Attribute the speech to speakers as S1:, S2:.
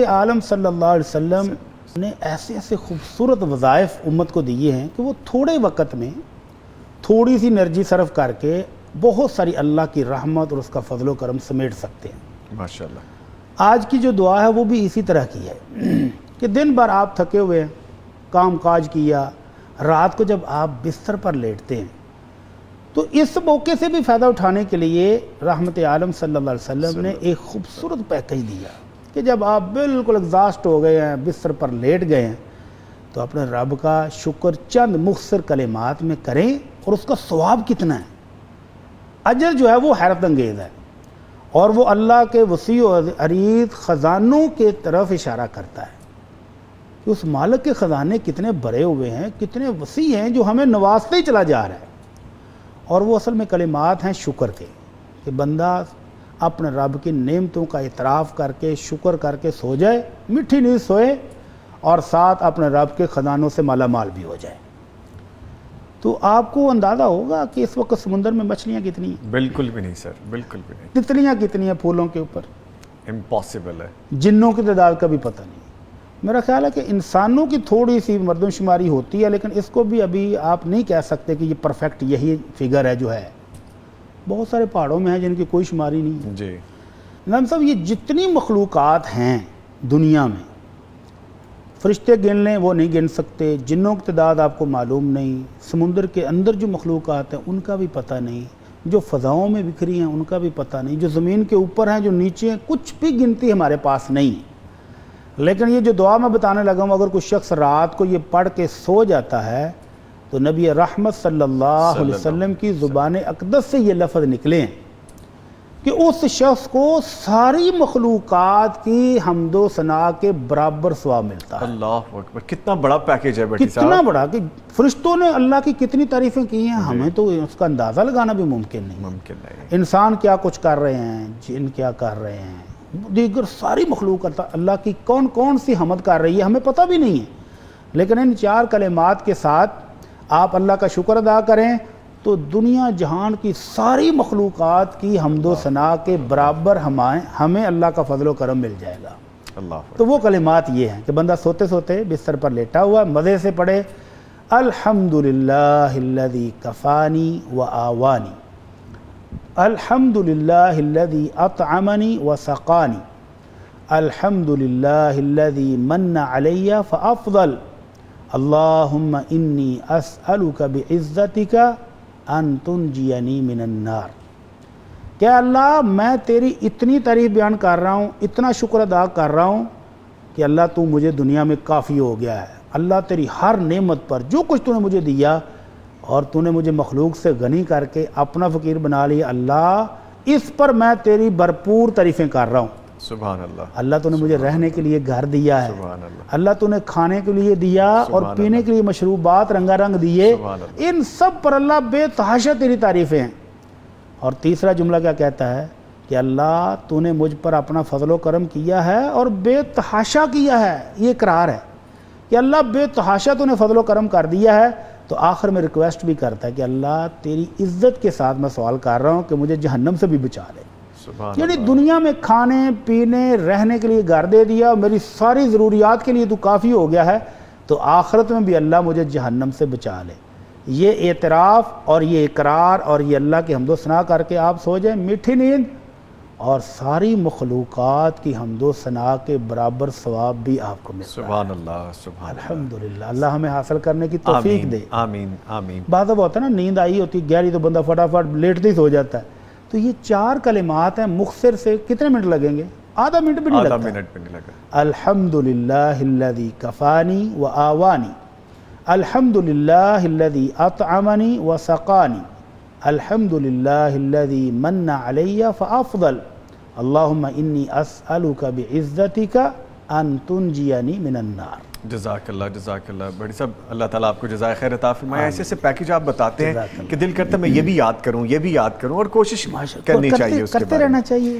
S1: عالم صلی اللہ علیہ وسلم نے ایسے ایسے خوبصورت وظائف امت کو دیے ہیں کہ وہ تھوڑے وقت میں تھوڑی سی انرجی صرف کر کے بہت ساری اللہ کی رحمت اور اس کا فضل و کرم سمیٹ سکتے ہیں۔
S2: ماشاءاللہ۔
S1: آج کی جو دعا ہے وہ بھی اسی طرح کی ہے کہ دن بھر آپ تھکے ہوئے ہیں، کام کاج کیا، رات کو جب آپ بستر پر لیٹتے ہیں تو اس موقع سے بھی فائدہ اٹھانے کے لیے رحمت عالم صلی اللہ علیہ وسلم نے ایک خوبصورت پیکج دیا کہ جب آپ بالکل ایگزاسٹ ہو گئے ہیں، بستر پر لیٹ گئے ہیں، تو اپنے رب کا شکر چند مختصر کلمات میں کریں، اور اس کا ثواب کتنا ہے، اجر جو ہے وہ حیرت انگیز ہے، اور وہ اللہ کے وسیع و عریض خزانوں کے طرف اشارہ کرتا ہے کہ اس مالک کے خزانے کتنے بھرے ہوئے ہیں، کتنے وسیع ہیں، جو ہمیں نوازتے ہی چلا جا رہا ہے۔ اور وہ اصل میں کلمات ہیں شکر کے، کہ بندہ اپنے رب کی نعمتوں کا اعتراف کر کے شکر کر کے سو جائے، میٹھی نیند سوئے، اور ساتھ اپنے رب کے خزانوں سے مالا مال بھی ہو جائے۔ تو آپ کو اندازہ ہوگا کہ اس وقت سمندر میں مچھلیاں کتنی ہیں؟
S2: بالکل بھی نہیں سر، بالکل بھی نہیں،
S1: تتلیاں کتنی ہیں پھولوں کے اوپر،
S2: امپاسبل ہے۔
S1: جنوں کی تعداد کا بھی پتہ نہیں۔ میرا خیال ہے کہ انسانوں کی تھوڑی سی مردم شماری ہوتی ہے، لیکن اس کو بھی ابھی آپ نہیں کہہ سکتے کہ یہ پرفیکٹ یہی فگر ہے جو ہے۔ بہت سارے پہاڑوں میں ہیں جن کی کوئی شماری نہیں ہے۔
S2: جی
S1: نظام صاحب، یہ جتنی مخلوقات ہیں دنیا میں، فرشتے گن لیں وہ نہیں گن سکتے، جنوں کی تعداد آپ کو معلوم نہیں، سمندر کے اندر جو مخلوقات ہیں ان کا بھی پتہ نہیں، جو فضاؤں میں بکھری ہیں ان کا بھی پتہ نہیں، جو زمین کے اوپر ہیں، جو نیچے ہیں، کچھ بھی گنتی ہمارے پاس نہیں ہے۔ لیکن یہ جو دعا میں بتانے لگا ہوں، اگر کوئی شخص رات کو یہ پڑھ کے سو جاتا ہے تو نبی رحمت صلی اللہ علیہ وسلم کی زبان اقدس سے یہ لفظ نکلے ہیں کہ اس شخص کو ساری مخلوقات کی حمد و ثنا کے برابر ثواب ملتا ہے۔
S2: اللہ اکبر، کتنا بڑا پیکیج ہے بیٹی صاحب،
S1: کتنا بڑا کہ فرشتوں نے اللہ کی کتنی تعریفیں کی ہیں، ہمیں تو اس کا اندازہ لگانا بھی ممکن نہیں۔
S2: ممکن نہیں۔
S1: انسان کیا کچھ کر رہے ہیں، جن کیا کر رہے ہیں، دیگر ساری مخلوق اللہ کی کون کون سی حمد کر رہی ہے ہمیں پتہ بھی نہیں ہے، لیکن ان چار کلمات کے ساتھ آپ اللہ کا شکر ادا کریں تو دنیا جہان کی ساری مخلوقات کی حمد و ثنا کے برابر ہمیں اللہ کا فضل و کرم مل جائے گا۔
S2: اللہ
S1: تو وہ کلمات یہ ہیں کہ بندہ سوتے سوتے بستر پر لیٹا ہوا مزے سے پڑھے، الحمدللہ الذی کفانی و آوانی، الحمدللہ الذی اطعمنی و سقانی، الحمدللہ الذی من علی فافضل، اللہم انی اسألک بعزتک ان تنجینی من النار۔ کہ اللہ میں تیری اتنی تعریف بیان کر رہا ہوں، اتنا شکر ادا کر رہا ہوں کہ اللہ تو مجھے دنیا میں کافی ہو گیا ہے، اللہ تیری ہر نعمت پر جو کچھ تو نے مجھے دیا، اور تو نے مجھے مخلوق سے غنی کر کے اپنا فقیر بنا لیا، اللہ اس پر میں تیری بھرپور تعریفیں کر رہا ہوں۔
S2: سبحان اللہ۔
S1: اللہ تو نے مجھے رہنے کے لیے گھر دیا ہے،
S2: سبحان اللہ۔
S1: اللہ تو نے کھانے کے لیے دیا اور پینے کے لیے مشروبات رنگا رنگ دیے،
S2: سبحان اللہ۔
S1: ان سب پر اللہ بے تحاشا تیری تعریفیں ہیں۔ اور تیسرا جملہ کیا کہتا ہے کہ اللہ تو نے مجھ پر اپنا فضل و کرم کیا ہے اور بے تحاشا کیا ہے، یہ اقرار ہے کہ اللہ بے تحاشا تو نے فضل و کرم کر دیا ہے۔ تو آخر میں ریکویسٹ بھی کرتا ہے کہ اللہ تیری عزت کے ساتھ میں سوال کر رہا ہوں کہ مجھے جہنم سے بھی بچا لے۔
S2: سبحان
S1: یعنی
S2: اللہ۔
S1: دنیا میں کھانے پینے رہنے کے لیے گھر دے دیا، میری ساری ضروریات کے لیے تو کافی ہو گیا ہے، تو آخرت میں بھی اللہ مجھے جہنم سے بچا لے۔ یہ اعتراف اور یہ اقرار اور یہ اللہ کی حمد و ثنا کر کے آپ سو جائیں میٹھی نیند، اور ساری مخلوقات کی حمد و ثنا کے برابر ثواب بھی آپ کو ملتا ہے۔
S2: سبحان اللہ، سبحان اللہ۔
S1: الحمدللہ، اللہ ہمیں حاصل کرنے کی توفیق دے۔
S2: آمین آمین۔
S1: بعض دفعہ ہوتا ہے نا، نیند آئی ہوتی گہری تو بندہ فٹافٹ لیٹتے ہی سو جاتا ہے، تو یہ چار کلمات ہیں، مختصر سے کتنے منٹ لگیں گے؟ آدھا منٹ بھی نہیں لگتا۔
S2: آدھا منٹ بھی نہیں لگا۔
S1: الحمدللہ الذی کفانی و آوانی، الحمدللہ الذی اطعمنی و سقانی، الحمدللہ الذی من علی فافضل، اللہم انی اسألک بعزتک ان تنجینی من النار۔
S2: جزاک اللہ، جزاک اللہ۔ بڑی صاحب، اللہ تعالیٰ آپ کو جزائے خیر عطا فرمائے۔ ایسے ایسے پیکج آپ بتاتے ہیں کہ دل کرتا ہے میں یہ بھی یاد کروں، یہ بھی یاد کروں، اور کوشش کرنی چاہیے اس کے
S1: کرتے
S2: بارے میں۔
S1: رہنا چاہیے۔